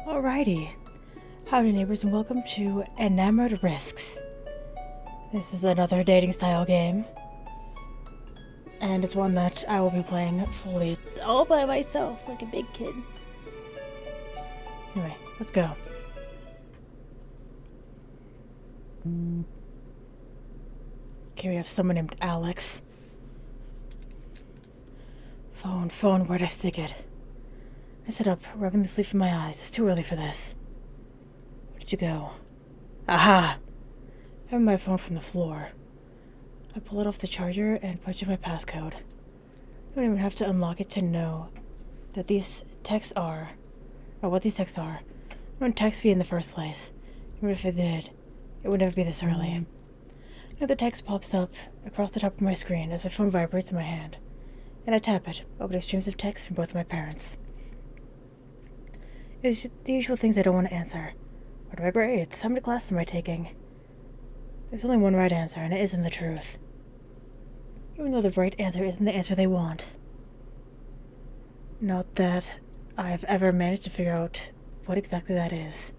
Alrighty. Howdy Neighbors and welcome to Enamored Risks. This is another dating style game. And it's one that I will be playing fully all by myself like a big kid. Anyway, let's go. Okay, we have someone named Alex. Phone, where'd I stick it? I sit up, rubbing the sleep from my eyes. It's too early for this. Where did you go? Aha! I have my phone from the floor. I pull it off the charger and punch in my passcode. I don't even have to unlock it to know that these texts are, or what these texts are. I wouldn't text me in the first place. Even if it did, it would never be this early. Another text pops up across the top of my screen as my phone vibrates in my hand, and I tap it, opening streams of text from both of my parents. It's the usual things I don't want to answer. What are my grades? How many classes am I taking? There's only one right answer, and it isn't the truth. Even though the right answer isn't the answer they want. Not that I've ever managed to figure out what exactly that is.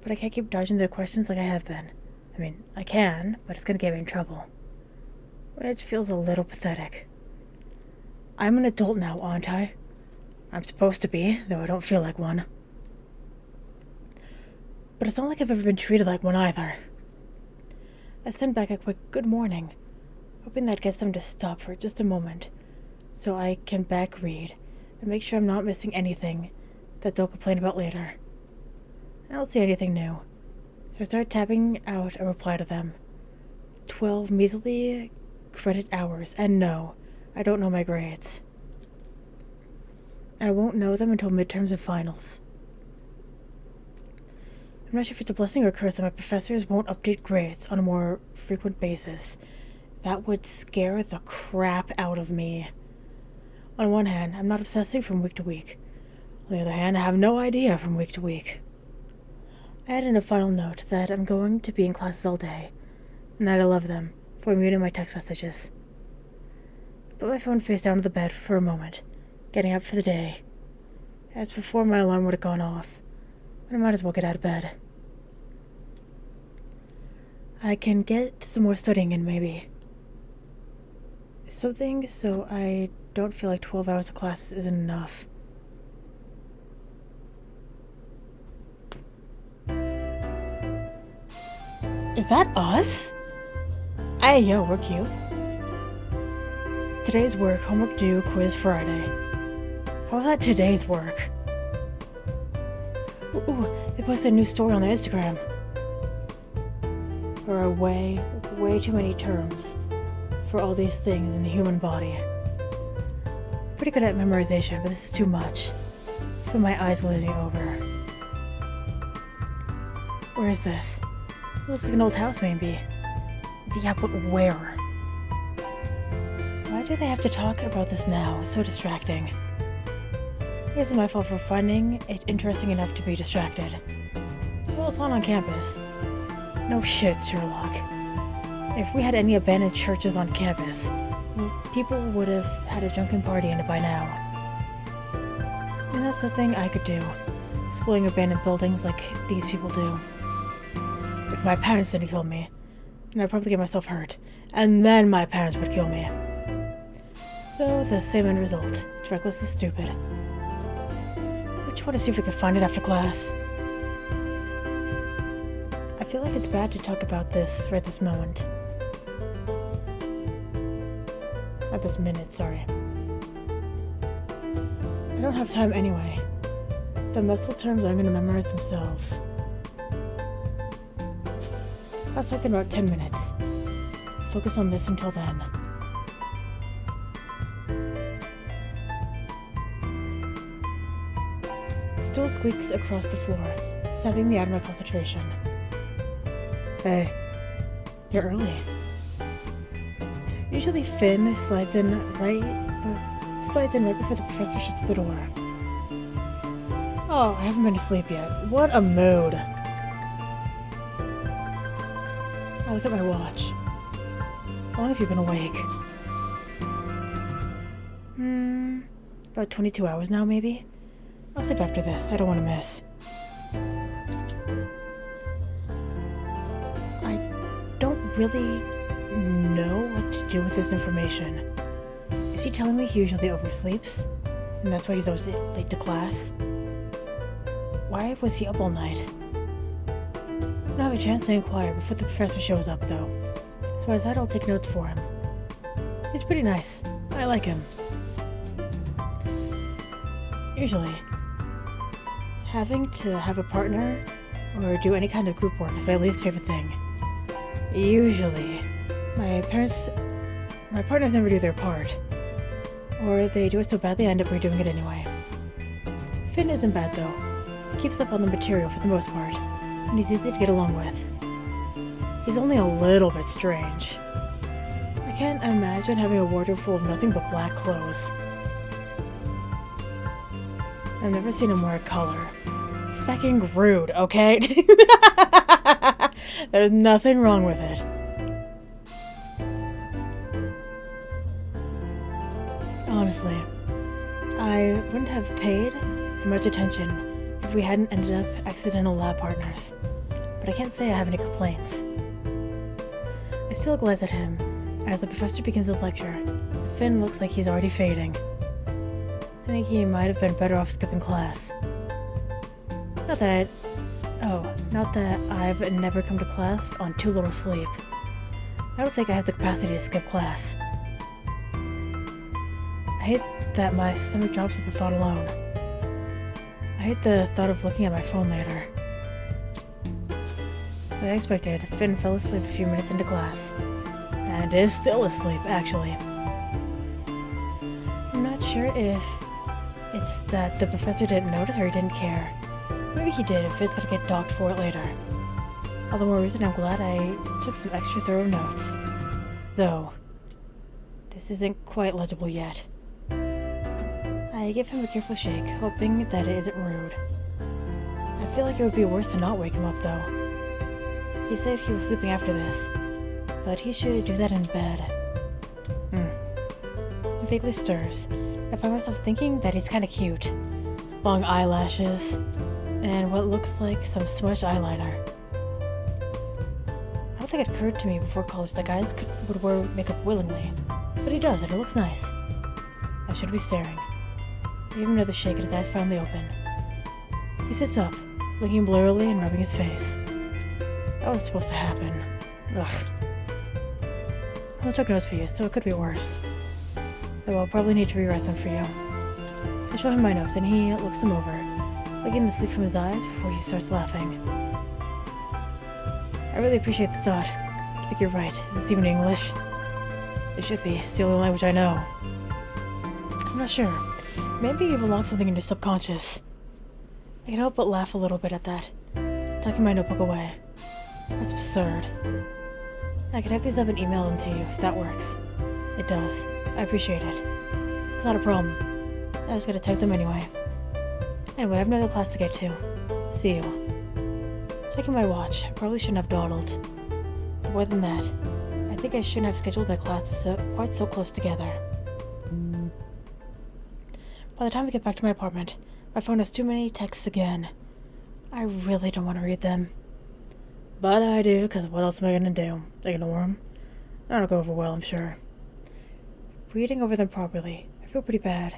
But I can't keep dodging their questions like I have been. I mean, I can, but it's gonna get me in trouble. Which feels a little pathetic. I'm an adult now, aren't I? I'm supposed to be, though I don't feel like one. But it's not like I've ever been treated like one either. I send back a quick good morning, hoping that gets them to stop for just a moment, so I can back read and make sure I'm not missing anything that they'll complain about later. I don't see anything new, so I start tapping out a reply to them. 12 measly credit hours, and no, I don't know my grades. I won't know them until midterms and finals. I'm not sure if it's a blessing or a curse that my professors won't update grades on a more frequent basis. That would scare the crap out of me. On one hand, I'm not obsessing from week to week. On the other hand, I have no idea from week to week. I add in a final note that I'm going to be in classes all day, and that I love them, before muting my text messages. I put my phone face down to the bed for a moment, getting up for the day. As before my alarm would have gone off, but I might as well get out of bed. I can get some more studying in, maybe. Something so I don't feel like 12 hours of classes isn't enough. Is that us? Hey, yo, we're cute. Today's work, homework due, quiz Friday. How was that today's work? Ooh, they posted a new story on their Instagram. There are way too many terms for all these things in the human body. Pretty good at memorization, but this is too much. I feel my eyes glazing over. Where is this? It looks like an old house, maybe. Yeah, but where? Why do they have to talk about this now? It's so distracting. I guess it's my fault for finding it interesting enough to be distracted. Well, it's not on campus. No shit, Sherlock. If we had any abandoned churches on campus, people would have had a drunken party in it by now. And that's the thing I could do, exploring abandoned buildings like these people do. If my parents didn't kill me, then I'd probably get myself hurt, and then my parents would kill me. So, the same end result. It's reckless and stupid. I just want to see if we can find it after class. I feel like it's bad to talk about this right this moment. At this minute, sorry. I don't have time anyway. The muscle terms aren't going to memorize themselves. Class starts in about 10 minutes. Focus on this until then. Stool squeaks across the floor, snapping me out of my concentration. Hey, you're early. Usually Finn slides in right before the professor shuts the door. Oh, I haven't been asleep yet. What a mood. I look at my watch. How long have you been awake? About 22 hours now, maybe? I'll sleep after this. I don't want to miss. I don't really know what to do with this information. Is he telling me he usually oversleeps? And that's why he's always late to class? Why was he up all night? I don't have a chance to inquire before the professor shows up, though. So I decided I'll take notes for him. He's pretty nice. I like him. Usually, having to have a partner or do any kind of group work is my least favorite thing. Usually, my partners never do their part. Or they do it so badly I end up redoing it anyway. Finn isn't bad though. He keeps up on the material for the most part, and he's easy to get along with. He's only a little bit strange. I can't imagine having a wardrobe full of nothing but black clothes. I've never seen him wear color. Fucking rude, okay? There's nothing wrong with it. Honestly, I wouldn't have paid him much attention if we hadn't ended up accidental lab partners. But I can't say I have any complaints. I still glance at him as the professor begins his lecture. Finn looks like he's already fading. I think he might have been better off skipping class. Not that I've never come to class on too little sleep. I don't think I have the capacity to skip class. I hate that my stomach drops at the thought alone. I hate the thought of looking at my phone later. As I expected, Finn fell asleep a few minutes into class. And is still asleep, actually. I'm not sure if it's that the professor didn't notice or he didn't care. Maybe he did if it's gonna get docked for it later. All the more reason I'm glad I took some extra thorough notes. Though, this isn't quite legible yet. I give him a careful shake, hoping that it isn't rude. I feel like it would be worse to not wake him up, though. He said he was sleeping after this, but he should do that in bed. He vaguely stirs. I find myself thinking that he's kinda cute. Long eyelashes, and what looks like some smudged eyeliner. I don't think it occurred to me before college that guys would wear makeup willingly, but he does, and it looks nice. I should be staring. I give him another shake and his eyes finally open. He sits up, looking blurrily and rubbing his face. That was supposed to happen. Ugh. I took notes for you, so it could be worse. Though I'll probably need to rewrite them for you. I show him my notes, and he looks them over, flicking the sleep from his eyes before he starts laughing. I really appreciate the thought. I think you're right. Is this even English? It should be. It's the only language I know. I'm not sure. Maybe you've unlocked something in your subconscious. I can help but laugh a little bit at that, tucking my notebook away. That's absurd. I can type these up and email them to you, if that works. It does. I appreciate it. It's not a problem. I was gonna type them anyway. Anyway, I have another class to get to. See you. Checking my watch. I probably shouldn't have dawdled. More than that, I think I shouldn't have scheduled my classes quite so close together. By the time I get back to my apartment, my phone has too many texts again. I really don't want to read them. But I do, because what else am I going to do? Ignore them? That'll go over well, I'm sure. Reading over them properly, I feel pretty bad.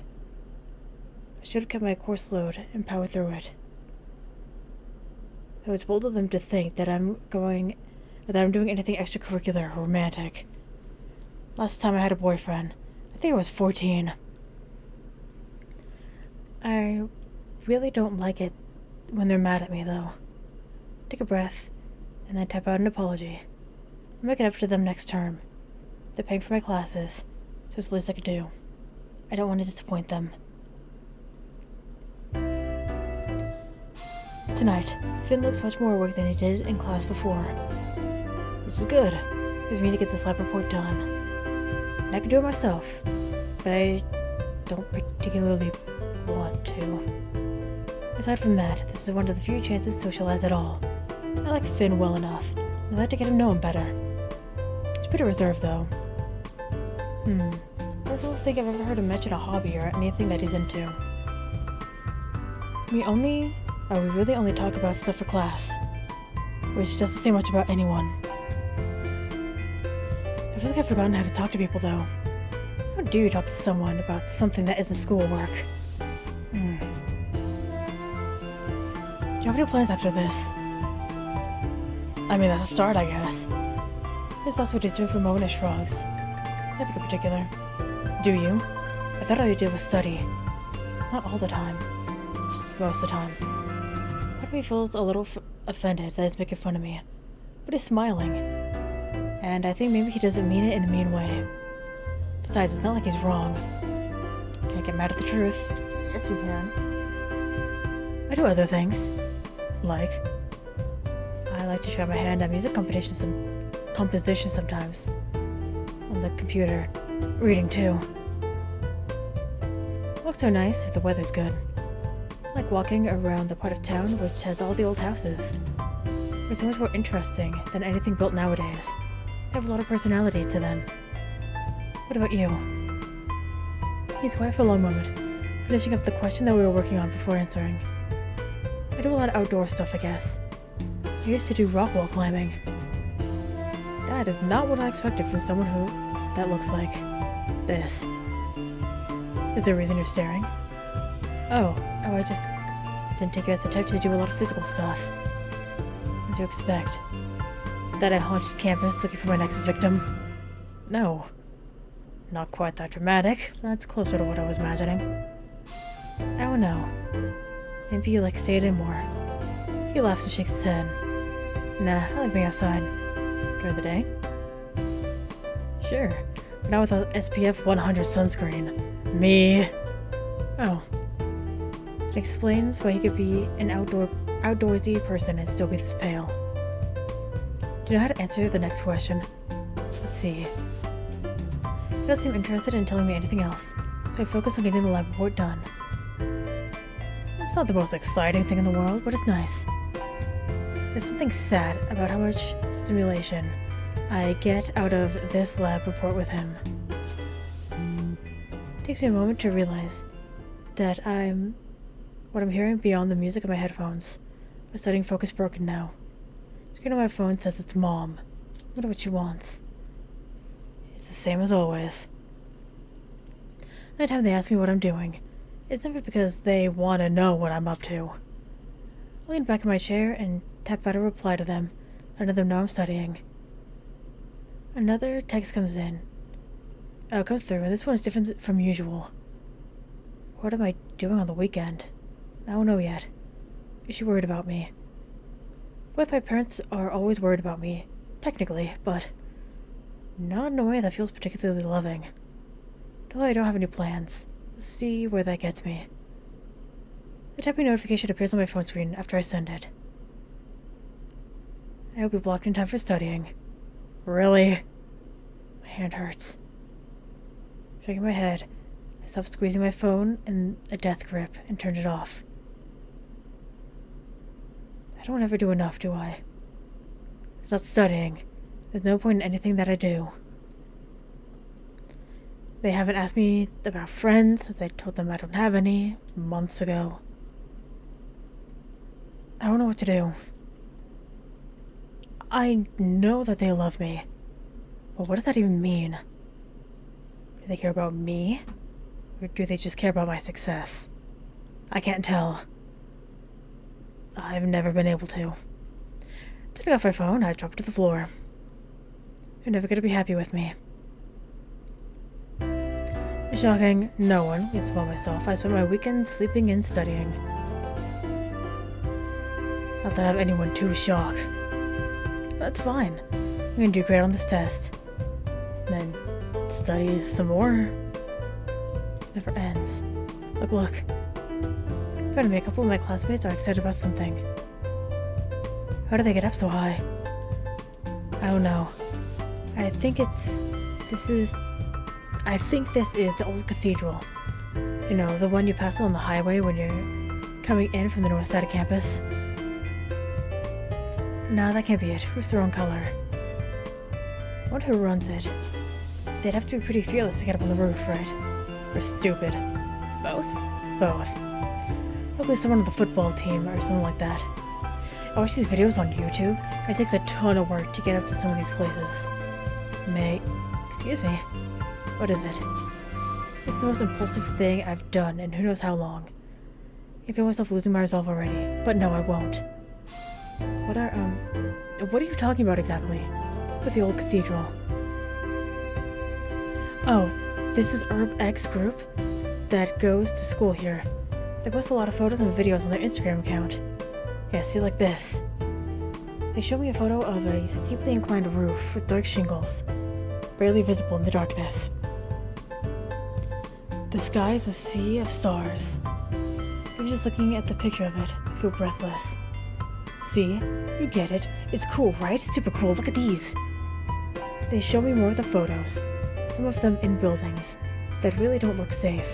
I should have kept my course load and powered through it. Though it's bold of them to think that I'm doing anything extracurricular or romantic. Last time I had a boyfriend, I think I was 14. I really don't like it when they're mad at me, though. Take a breath, and then type out an apology. I'll make it up to them next term. They're paying for my classes, so it's the least I could do. I don't want to disappoint them. Tonight, Finn looks much more awake than he did in class before. Which is good, because we need to get this lab report done. And I can do it myself, but I don't particularly want to. Aside from that, this is one of the few chances to socialize at all. I like Finn well enough, and I'd like to get him know him better. He's pretty reserved, though. I don't think I've ever heard him mention a hobby or anything that he's into. We really only talk about stuff for class, which doesn't say much about anyone. I feel like I've forgotten how to talk to people, though. How do you talk to someone about something that isn't schoolwork? Do you have any plans after this? I mean, that's a start, I guess. This is what he's doing for Monish frogs. Nothing in particular. Do you? I thought all you did was study. Not all the time. Just most of the time. Part of me feels a little offended that he's making fun of me. But he's smiling. And I think maybe he doesn't mean it in a mean way. Besides, it's not like he's wrong. Can't get mad at the truth. Yes, you can. I do other things. Like, I like to try my hand at music competitions and composition sometimes. On the computer. Reading too. Walks are nice if the weather's good. I like walking around the part of town which has all the old houses. They're so much more interesting than anything built nowadays. They have a lot of personality to them. What about you? He's quiet for a long moment, finishing up the question that we were working on before answering. I do a lot of outdoor stuff, I guess. I used to do rock wall climbing. That is not what I expected from someone that looks like this. Is there a reason you're staring? Oh, I just didn't take you as the type to do a lot of physical stuff. What did you expect? That I haunted campus looking for my next victim? No. Not quite that dramatic. That's closer to what I was imagining. I don't know. Maybe you like staying in more. He laughs and shakes his head. Nah, I like being outside. During the day? Sure. But not with a SPF 100 sunscreen. Me. Oh. It explains why he could be an outdoorsy person and still be this pale. Do you know how to answer the next question? Let's see. He doesn't seem interested in telling me anything else, so I focus on getting the lab report done. It's not the most exciting thing in the world, but it's nice. There's something sad about how much stimulation I get out of this lab report with him. It takes me a moment to realize that what I'm hearing beyond the music of my headphones. My studying focus broken now. The screen on my phone says it's Mom. I wonder what she wants. It's the same as always. Anytime they ask me what I'm doing, it's never because they want to know what I'm up to. I lean back in my chair and tap out a reply to them, letting them know I'm studying. Another text comes through, and this one is different from usual. What am I doing on the weekend? I don't know yet. Is she worried about me? Both my parents are always worried about me, technically, but not in a way that feels particularly loving. Though I don't have any plans. We'll see where that gets me. The typing notification appears on my phone screen after I send it. I hope you blocked in time for studying. Really? My hand hurts. Shaking my head, I stopped squeezing my phone in a death grip and turned it off. I don't ever do enough, do I? It's not studying. There's no point in anything that I do. They haven't asked me about friends since I told them I don't have any months ago. I don't know what to do. I know that they love me, but what does that even mean? Do they care about me? Or do they just care about my success? I can't tell. I've never been able to. Turning off my phone, I dropped to the floor. You're never gonna be happy with me. It's shocking, no one, least of all myself, I spent my weekend sleeping and studying. Not that I have anyone to shock. That's fine. I'm gonna do great on this test. Then study some more. It never ends. Look. In front of me, a couple of my classmates are excited about something. How do they get up so high? I don't know. I think this is the old cathedral. You know, the one you pass on the highway when you're coming in from the north side of campus. No, that can't be it. Roof's the wrong color. I wonder who runs it. They'd have to be pretty fearless to get up on the roof, right? Or stupid. Both? Both. Probably someone on the football team or something like that. I watch these videos on YouTube, and it takes a ton of work to get up to some of these places. Excuse me. What is it? It's the most impulsive thing I've done in who knows how long. I feel myself losing my resolve already, but no, I won't. What are you talking about exactly? With the old cathedral. Oh, this is GamesRHard group that goes to school here. They post a lot of photos and videos on their Instagram account. Yeah, see, like this. They show me a photo of a steeply inclined roof with dark shingles, barely visible in the darkness. The sky is a sea of stars. I'm just looking at the picture of it. I feel breathless. See? You get it. It's cool, right? Super cool. Look at these. They show me more of the photos. Some of them in buildings that really don't look safe.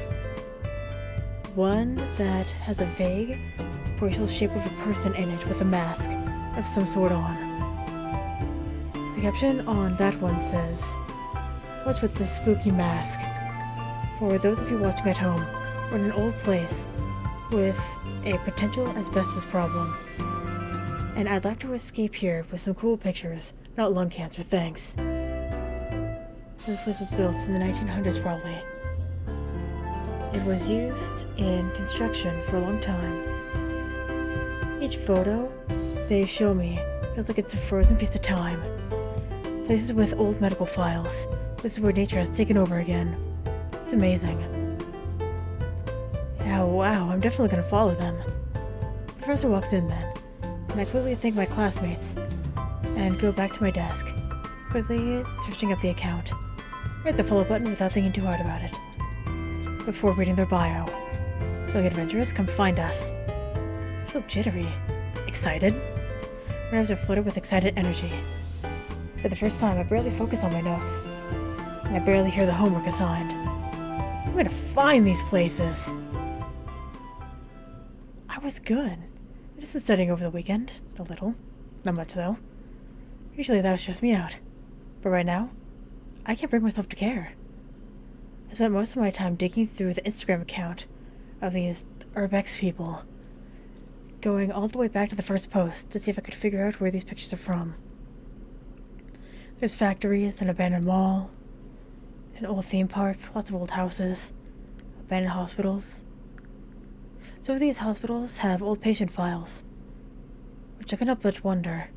One that has a vague, proportional shape of a person in it with a mask of some sort on. The caption on that one says, "What's with this spooky mask?" For those of you watching at home, we're in an old place with a potential asbestos problem. And I'd like to escape here with some cool pictures, not lung cancer, thanks. This place was built in the 1900s probably. It was used in construction for a long time. Each photo they show me feels like it's a frozen piece of time. Places with old medical files, places where nature has taken over again. It's amazing. Yeah, wow, I'm definitely gonna follow them. The professor walks in then, and I quickly thank my classmates and go back to my desk, quickly searching up the account. Hit the follow button without thinking too hard about it. Before reading their bio. Feeling adventurous? Come find us. I feel jittery. Excited? My nerves are flooded with excited energy. For the first time, I barely focus on my notes, and I barely hear the homework assigned. I'm gonna find these places! I was good. I just been studying over the weekend. A little. Not much, though. Usually that would stress me out. But right now, I can't bring myself to care. I spent most of my time digging through the Instagram account of these Urbex people, going all the way back to the first post to see if I could figure out where these pictures are from. There's factories, an abandoned mall, an old theme park, lots of old houses, abandoned hospitals. Some of these hospitals have old patient files, which I cannot but wonder.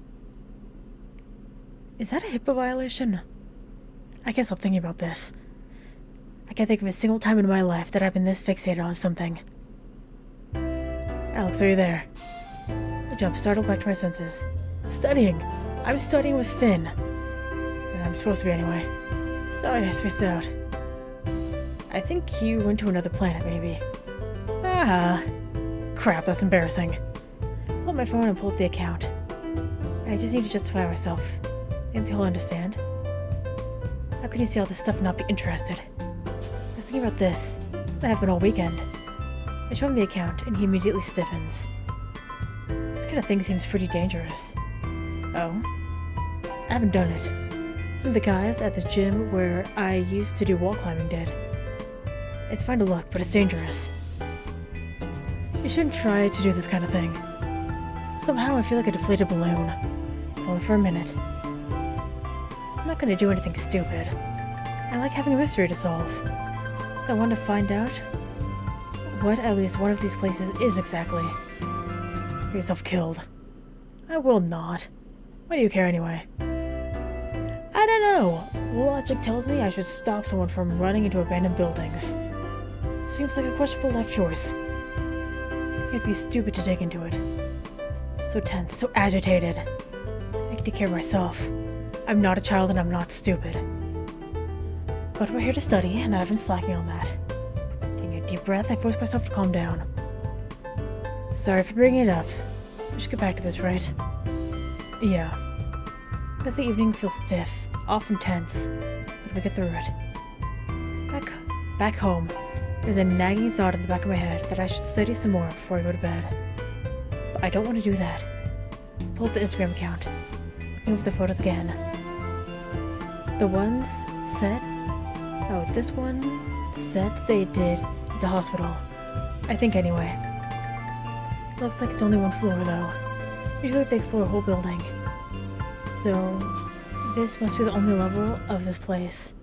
Is that a HIPAA violation? I can't stop thinking about this. I can't think of a single time in my life that I've been this fixated on something. Alex, are you there? I jump, startled back to my senses. Studying! I'm studying with Finn. And I'm supposed to be anyway. Sorry, I spaced out. I think you went to another planet, maybe. Ah! Crap, that's embarrassing. Pull up my phone and pull up the account. I just need to justify myself. Maybe he'll understand. How can you see all this stuff and not be interested? I was thinking about this. I have been all weekend. I show him the account, and he immediately stiffens. This kind of thing seems pretty dangerous. Oh? I haven't done it. Some of the guys at the gym where I used to do wall climbing did. It's fine to look, but it's dangerous. You shouldn't try to do this kind of thing. Somehow I feel like a deflated balloon. Only for a minute. I'm not gonna do anything stupid. I like having a mystery to solve. So I want to find out what at least one of these places is exactly. Get yourself killed. I will not. Why do you care anyway? I don't know. Logic tells me I should stop someone from running into abandoned buildings. Seems like a questionable life choice. It'd be stupid to dig into it. So tense, so agitated. I can take care of myself. I'm not a child and I'm not stupid. But we're here to study, and I've been slacking on that. Taking a deep breath, I force myself to calm down. Sorry for bringing it up. We should get back to this, right? Yeah. As the evening feels stiff, often tense, but we get through it. Back home, there's a nagging thought in the back of my head that I should study some more before I go to bed. But I don't want to do that. Pull up the Instagram account, looking over the photos again. The ones set... Oh, this one set they did at the hospital. I think anyway. Looks like it's only one floor, though. Usually they explore a whole building. So, this must be the only level of this place.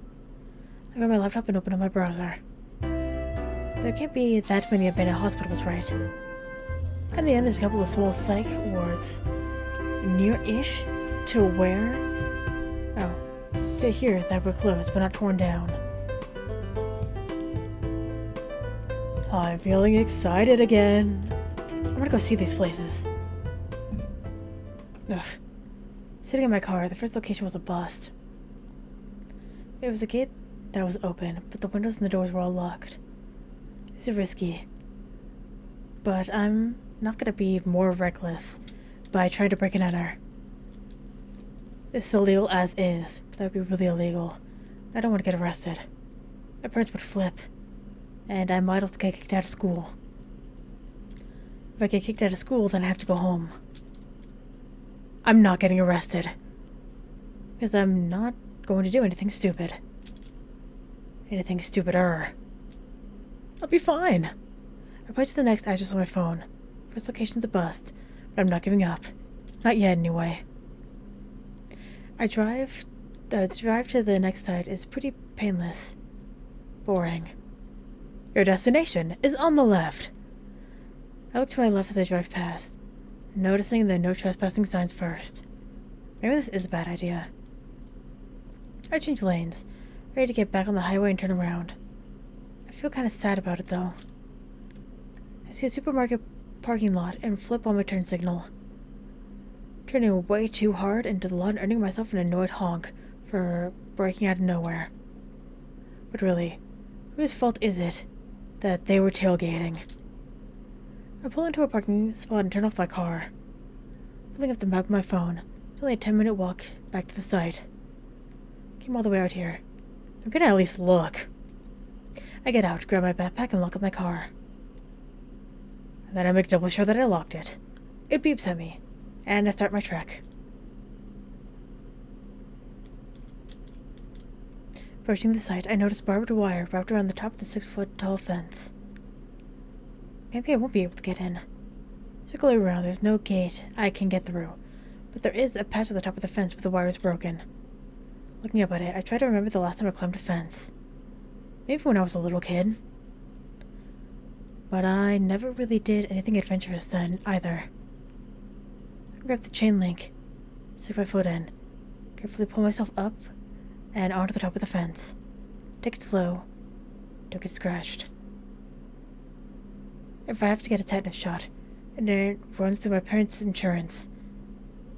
I grab my laptop and open up my browser. There can't be that many abandoned hospitals, right? In the end, there's a couple of small psych wards. Near-ish to where? Oh, to here that were closed but not torn down. I'm feeling excited again. I'm gonna go see these places. Ugh. Sitting in my car, the first location was a bust. There was a gate that was open, but the windows and the doors were all locked. This is risky. But I'm not gonna be more reckless by trying to break and enter. This is illegal as is, but that would be really illegal. I don't want to get arrested. My parents would flip, and I might also get kicked out of school. If I get kicked out of school, then I have to go home. I'm not getting arrested. Because I'm not going to do anything stupid. Anything stupider. I'll be fine. I point to the next address on my phone. First location's a bust, but I'm not giving up. Not yet, anyway. The drive to the next site is pretty painless. Boring. Your destination is on the left. I look to my left as I drive past, noticing the no trespassing signs first. Maybe this is a bad idea. I change lanes, ready to get back on the highway and turn around. I feel kind of sad about it, though. I see a supermarket parking lot and flip on my turn signal. Turning way too hard into the lot and earning myself an annoyed honk for breaking out of nowhere. But really, whose fault is it that they were tailgating? I pull into a parking spot and turn off my car. Pulling up the map on my phone, it's only a 10-minute walk back to the site. Came all the way out here. I'm gonna at least look. I get out, grab my backpack, and lock up my car. And then I make double sure that I locked it. It beeps at me, and I start my trek. Approaching the site, I notice barbed wire wrapped around the top of the 6-foot-tall fence. Maybe I won't be able to get in. Circling around, there's no gate I can get through, but there is a patch at the top of the fence where the wire is broken. Looking up at it, I try to remember the last time I climbed a fence. Maybe when I was a little kid. But I never really did anything adventurous then, either. I grab the chain link, stick my foot in, carefully pull myself up and onto the top of the fence. Take it slow. Don't get scratched. If I have to get a tetanus shot, and it runs through my parents' insurance,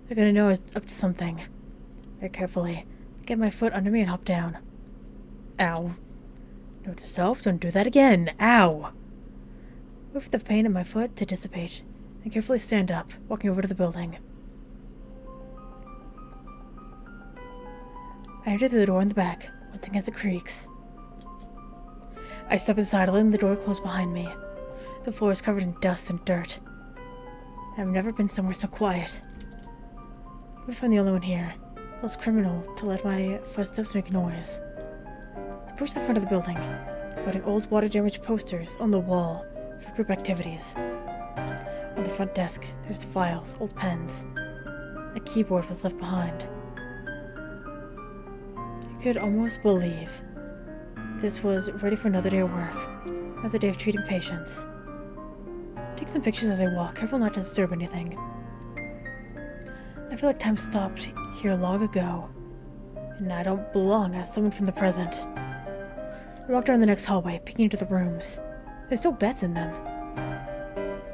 they're gonna know I was up to something. Very carefully, get my foot under me and hop down. Ow. Note to self, don't do that again. Ow! Wait for the pain in my foot to dissipate, then carefully stand up, walking over to the building. I enter through the door in the back, once again as it creaks. I step inside, letting the door close behind me. The floor is covered in dust and dirt. I've never been somewhere so quiet. What if I'm the only one here? It was criminal to let my footsteps make noise. I approach the front of the building, spotting old water-damaged posters on the wall for group activities. On the front desk, there's files, old pens. A keyboard was left behind. I could almost believe this was ready for another day of work, another day of treating patients. Take some pictures as I walk, careful not to disturb anything. I feel like time stopped here long ago, and I don't belong as someone from the present. I walked around the next hallway, peeking into the rooms. There's still beds in them.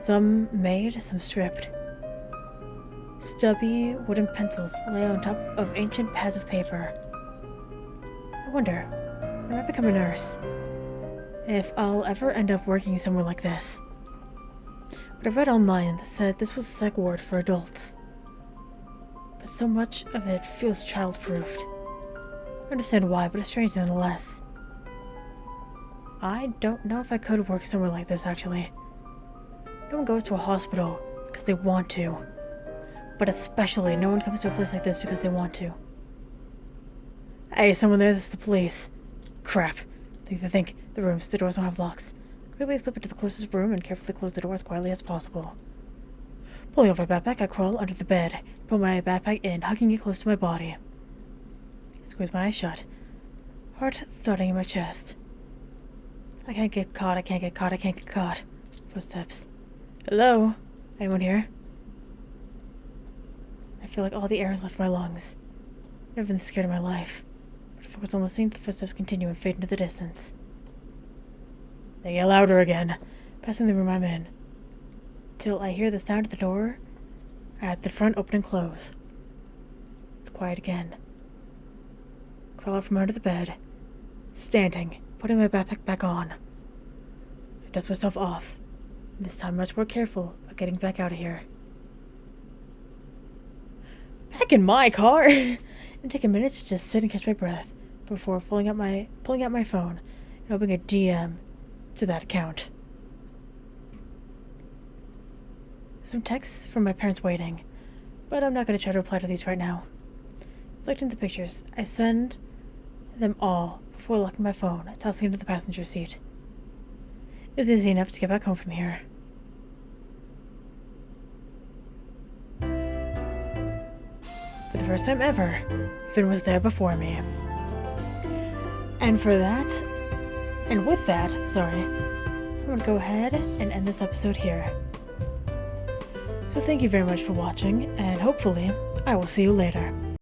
Some made, some stripped. Stubby wooden pencils lay on top of ancient pads of paper. I wonder, when I become a nurse, if I'll ever end up working somewhere like this. But I read online that said this was a psych ward for adults. But so much of it feels child-proofed. I understand why, but it's strange nonetheless. I don't know if I could work somewhere like this, actually. No one goes to a hospital because they want to. But especially, no one comes to a place like this because they want to. Hey, someone there, this is the police. Crap. They think the doors don't have locks. Quickly slip into the closest room and carefully close the door as quietly as possible. Pulling off my backpack, I crawl under the bed, put my backpack in, hugging it close to my body. I squeeze my eyes shut, heart thudding in my chest. I can't get caught, I can't get caught, I can't get caught. Footsteps. Hello? Anyone here? I feel like all the air has left my lungs. I've never been scared in my life. But I focus on listening, the footsteps continue and fade into the distance. They get louder again, passing the room I'm in, till I hear the sound of the door at the front open and close. It's quiet again. Crawl out from under the bed, standing, putting my backpack back on. I dust myself off, and this time much more careful about getting back out of here. Back in my car! And take a minute to just sit and catch my breath before pulling out my phone and opening a DM to that account. Some texts from my parents waiting, but I'm not going to try to reply to these right now. Selecting the pictures, I send them all before locking my phone, tossing it into the passenger seat. It's easy enough to get back home from here. For the first time ever, Finn was there before me. And with that, I'm going to go ahead and end this episode here. So thank you very much for watching, and hopefully, I will see you later.